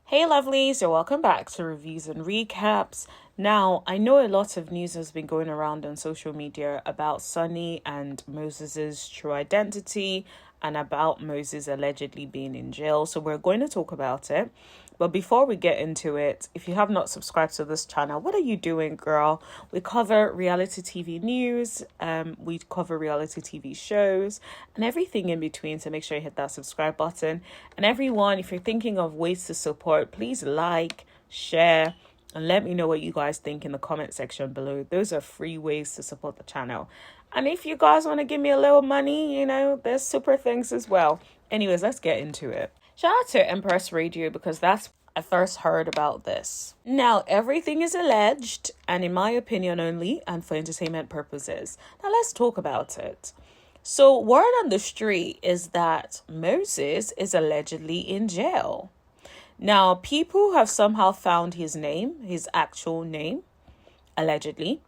Hey lovelies, you're welcome back to Reviews and Recaps. Now, I know a lot of news has been going around on social media about Sunni and Moses's true identity and about Moses allegedly being in jail. So we're going to talk about it. But before we get into it, if you have not subscribed to this channel, what are you doing, girl? We cover reality TV news, we cover reality TV shows, and everything in between. So make sure you hit that subscribe button. And everyone, if you're thinking of ways to support, please like, share, and let me know what you guys think in the comment section below. Those are free ways to support the channel. And if you guys want to give me a little money, there's super things as well. Anyways, let's get into it. Shout out to Empress Radio because that's I first heard about this. Now, everything is alleged and in my opinion only and for entertainment purposes. Now, let's talk about it. So, word on the street is that Moses is allegedly in jail. Now, people have somehow found his name, his actual name, allegedly.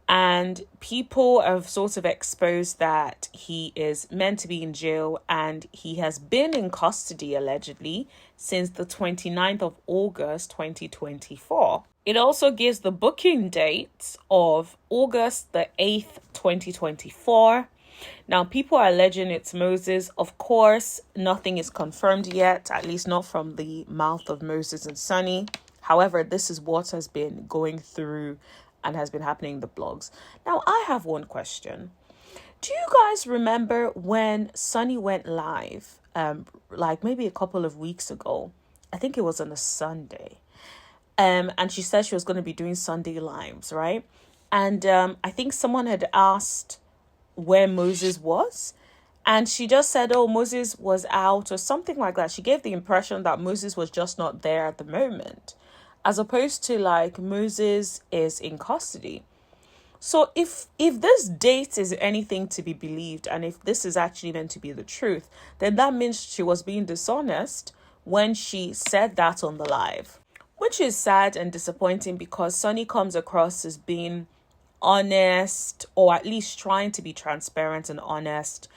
And people have sort of exposed that he is meant to be in jail and he has been in custody allegedly since the 29th of August 2024. It also gives the booking date of August the 8th, 2024. Now, people are alleging it's Moses. Of course, nothing is confirmed yet, at least not from the mouth of Moses and Sunni. However, this is what has been going through and has been happening in the blogs. Now, I have one question. Do you guys remember when Sunni went live, like maybe a couple of weeks ago? I think it was on a Sunday. And she said she was going to be doing Sunday lives, right? And I think someone had asked where Moses was. And she just said, oh, Moses was out or something like that. She gave the impression that Moses was just not there at the moment, as opposed to like Moses is in custody. So if this date is anything to be believed, and if this is actually meant to be the truth, then that means she was being dishonest when she said that on the live, which is sad and disappointing because Sunni comes across as being honest, or at least trying to be transparent and honest.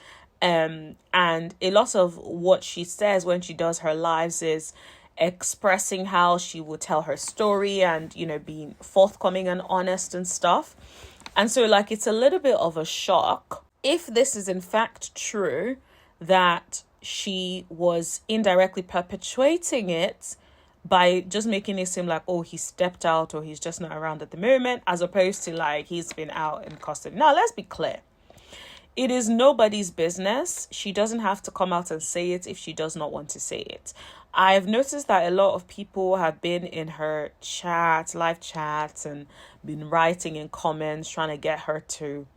And a lot of what she says when she does her lives is expressing how she would tell her story and, being forthcoming and honest and stuff. And so, it's a little bit of a shock if this is in fact true, that she was indirectly perpetuating it by just making it seem like, oh, he stepped out or he's just not around at the moment, as opposed to he's been out in custody. Now, let's be clear. It is nobody's business. She doesn't have to come out and say it if she does not want to say it. I've noticed that a lot of people have been in her live chats, and been writing in comments trying to get her to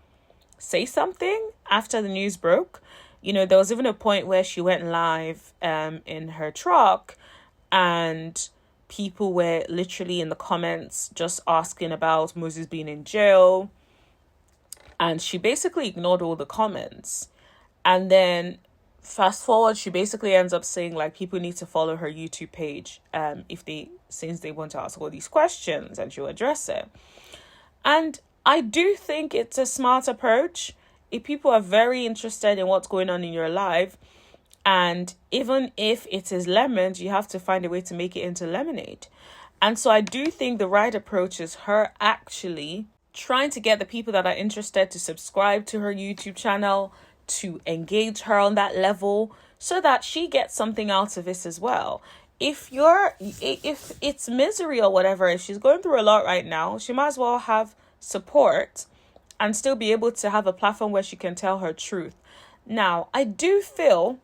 say something after the news broke. There was even a point where she went live in her truck, and people were literally in the comments just asking about Moses being in jail. And she basically ignored all the comments. And then fast forward, she basically ends up saying people need to follow her YouTube page since they want to ask all these questions, and she'll address it. And I do think it's a smart approach. If people are very interested in what's going on in your life, and even if it is lemons, you have to find a way to make it into lemonade. And so I do think the right approach is her actually trying to get the people that are interested to subscribe to her YouTube channel, to engage her on that level, so that she gets something out of this as well. If it's misery or whatever, if she's going through a lot right now, she might as well have support and still be able to have a platform where she can tell her truth. Now, I do feel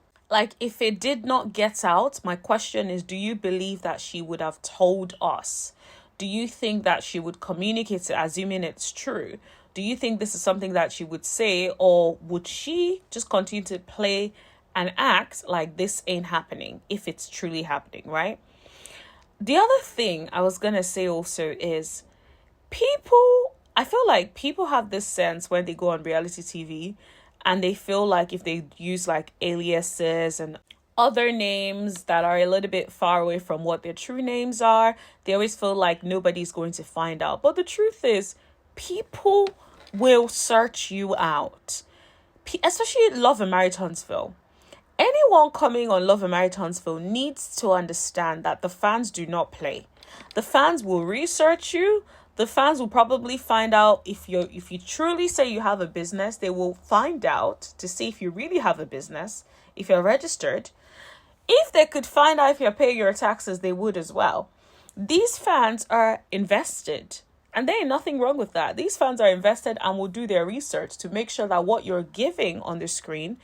if it did not get out, my question is, do you believe that she would have told us? Do you think that she would communicate it, assuming it's true? Do you think this is something that she would say, or would she just continue to play and act like this ain't happening if it's truly happening, right? The other thing I was going to say also is I feel like people have this sense when they go on reality TV, and they feel like if they use aliases and other names that are a little bit far away from what their true names are, they always feel like nobody's going to find out. But the truth is, people will search you out, especially Love and Marriage Huntsville. Anyone coming on Love and Marriage Huntsville needs to understand that the fans do not play. The fans will research you. The fans will probably find out if you truly say you have a business. They will find out to see if you really have a business, if you're registered. If they could find out if you're paying your taxes, they would as well. These fans are invested. And there ain't nothing wrong with that. These fans are invested and will do their research to make sure that what you're giving on the screen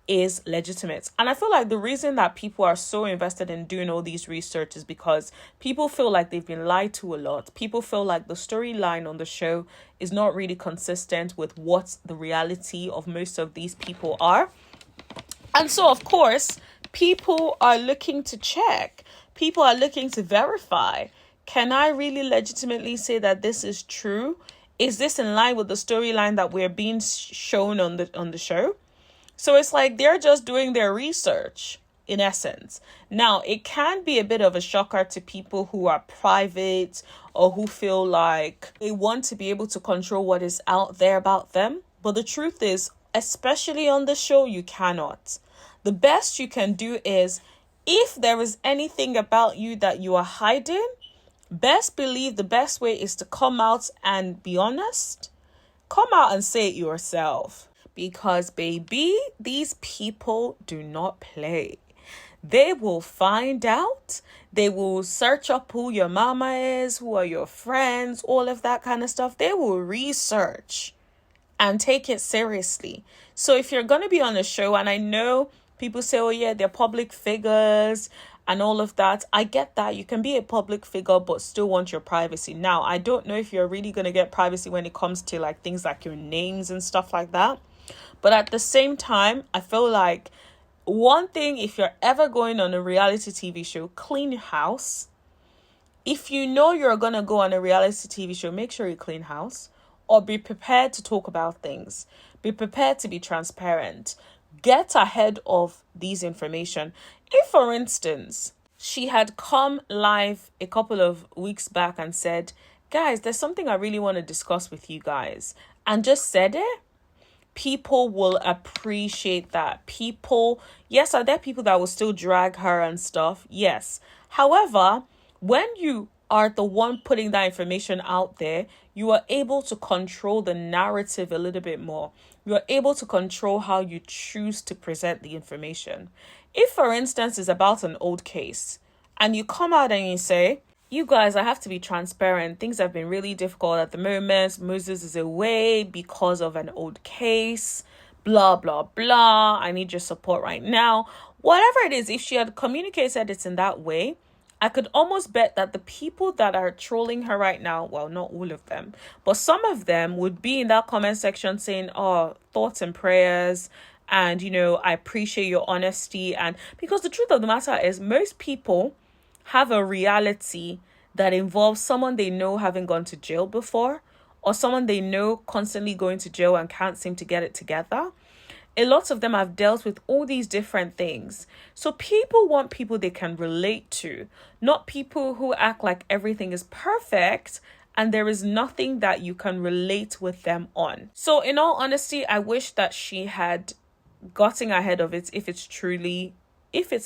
is legitimate. And I feel like the reason that people are so invested in doing all these research is because people feel like they've been lied to a lot. People feel like the storyline on the show is not really consistent with what the reality of most of these people are. And so, of course, people are looking to check. People are looking to verify. Can I really legitimately say that this is true? Is this in line with the storyline that we're being shown on the show? So it's like they're just doing their research, in essence. Now, it can be a bit of a shocker to people who are private or who feel like they want to be able to control what is out there about them. But the truth is, especially on the show, you cannot. The best you can do is, if there is anything about you that you are hiding, best believe the best way is to come out and be honest. Come out and say it yourself. Because, baby, these people do not play. They will find out. They will search up who your mama is, who are your friends, all of that kind of stuff. They will research and take it seriously. So if you're going to be on a show, and I know people say, oh yeah, they're public figures and all of that. I get that. You can be a public figure but still want your privacy. Now, I don't know if you're really going to get privacy when it comes to like things like your names and stuff like that. But at the same time, I feel like one thing, if you're ever going on a reality TV show, clean your house. If you know you're going to go on a reality TV show, make sure you clean house. Or be prepared to talk about things. Be prepared to be transparent. Get ahead of these information. If, for instance, she had come live a couple of weeks back and said, guys, there's something I really want to discuss with you guys, and just said it, people will appreciate that. People, yes, are there people that will still drag her and stuff? Yes. However, when you are the one putting that information out there, you are able to control the narrative a little bit more. You are able to control how you choose to present the information. If, for instance, it's about an old case, and you come out and you say, you guys, I have to be transparent. Things have been really difficult at the moment. Moses is away because of an old case. Blah, blah, blah. I need your support right now. Whatever it is, if she had communicated it in that way, I could almost bet that the people that are trolling her right now, well, not all of them, but some of them would be in that comment section saying, oh, thoughts and prayers. And, you know, I appreciate your honesty. And because the truth of the matter is, most people have a reality that involves someone they know having gone to jail before, or someone they know constantly going to jail and can't seem to get it together. A lot of them have dealt with all these different things. So people want people they can relate to, not people who act like everything is perfect and there is nothing that you can relate with them on. So in all honesty, I wish that she had gotten ahead of it. If it's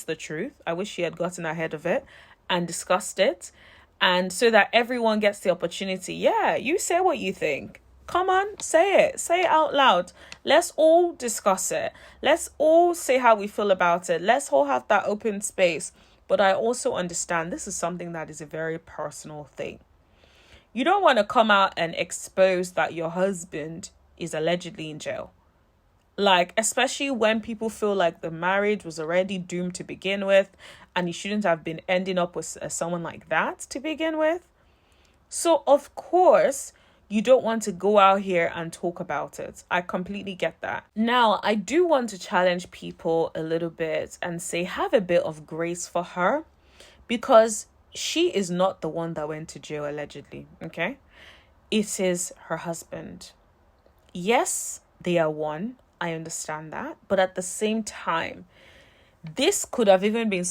the truth, I wish she had gotten ahead of it and discussed it, and so that everyone gets the opportunity. Yeah, you say what you think. Come on, say it out loud. Let's all discuss it. Let's all say how we feel about it. Let's all have that open space. But I also understand this is something that is a very personal thing. You don't want to come out and expose that your husband is allegedly in jail. Like, especially when people feel like the marriage was already doomed to begin with and you shouldn't have been ending up with someone like that to begin with. So, of course, you don't want to go out here and talk about it. I completely get that. Now, I do want to challenge people a little bit and say, have a bit of grace for her, because she is not the one that went to jail allegedly, okay? It is her husband. Yes, they are one. I understand that. But at the same time, this could have even been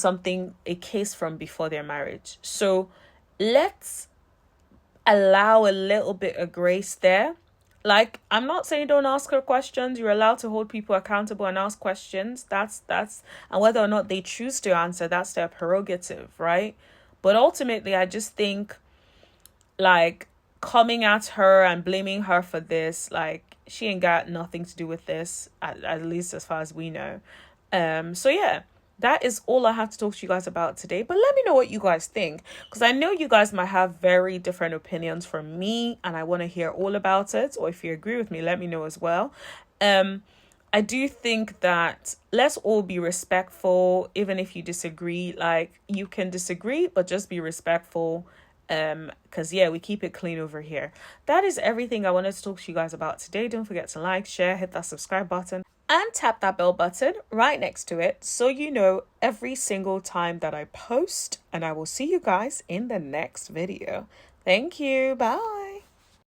a case from before their marriage. So let's allow a little bit of grace there Like, I'm not saying don't ask her questions. You're allowed to hold people accountable and ask questions. That's and whether or not they choose to answer, that's their prerogative, right? But ultimately, I just think, like, coming at her and blaming her for this, like, she ain't got nothing to do with this, at least as far as we know. So yeah, that is all I have to talk to you guys about today. But let me know what you guys think, because I know you guys might have very different opinions from me, and I want to hear all about it. Or if you agree with me, let me know as well. Um, I do think that let's all be respectful, even if you disagree. Like, you can disagree, but just be respectful. Because yeah, we keep it clean over here. That is everything I wanted to talk to you guys about today. Don't forget to like, share, hit that subscribe button, and tap that bell button right next to it so you know every single time that I post. And I will see you guys in the next video. Thank you. Bye.